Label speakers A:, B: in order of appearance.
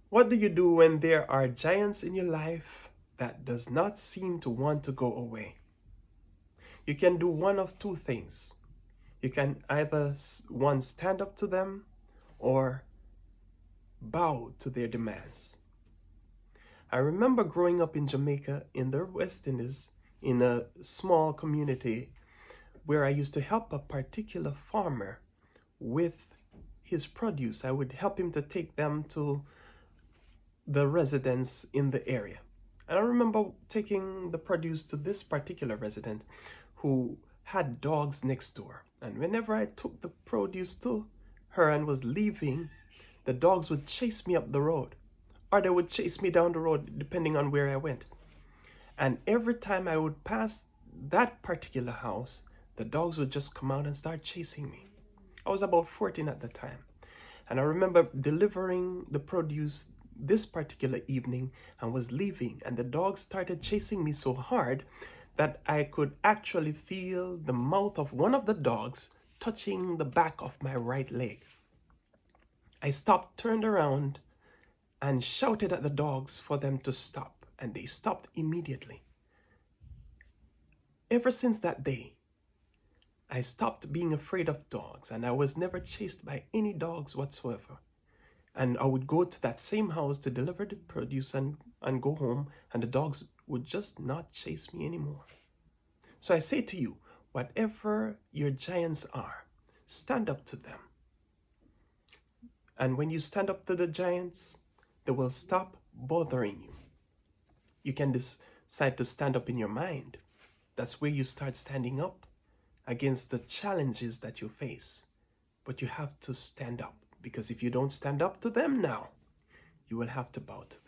A: What do you do when there are giants in your life that does not seem to want to go away? You can do one of two things. You can either one stand up to them or bow to their demands. I remember growing up in Jamaica in the West Indies in a small community where I used to help a particular farmer with his produce. I would help him to take them to the residents in the area. And I remember taking the produce to this particular resident who had dogs next door. And whenever I took the produce to her and was leaving, the dogs would chase me up the road, or they would chase me down the road depending on where I went. And every time I would pass that particular house, the dogs would just come out and start chasing me. I was about 14 at the time. And I remember delivering the produce this particular evening and was leaving, and the dogs started chasing me so hard that I could actually feel the mouth of one of the dogs touching the back of my right leg. I stopped, turned around, and shouted at the dogs for them to stop, and they stopped immediately. Ever since that day, I stopped being afraid of dogs, and I was never chased by any dogs whatsoever. And I would go to that same house to deliver the produce and go home, and the dogs would just not chase me anymore. So I say to you, whatever your giants are, stand up to them. And when you stand up to the giants, they will stop bothering you. You can decide to stand up in your mind. That's where you start standing up against the challenges that you face. But you have to stand up, because if you don't stand up to them now, you will have to bow to them.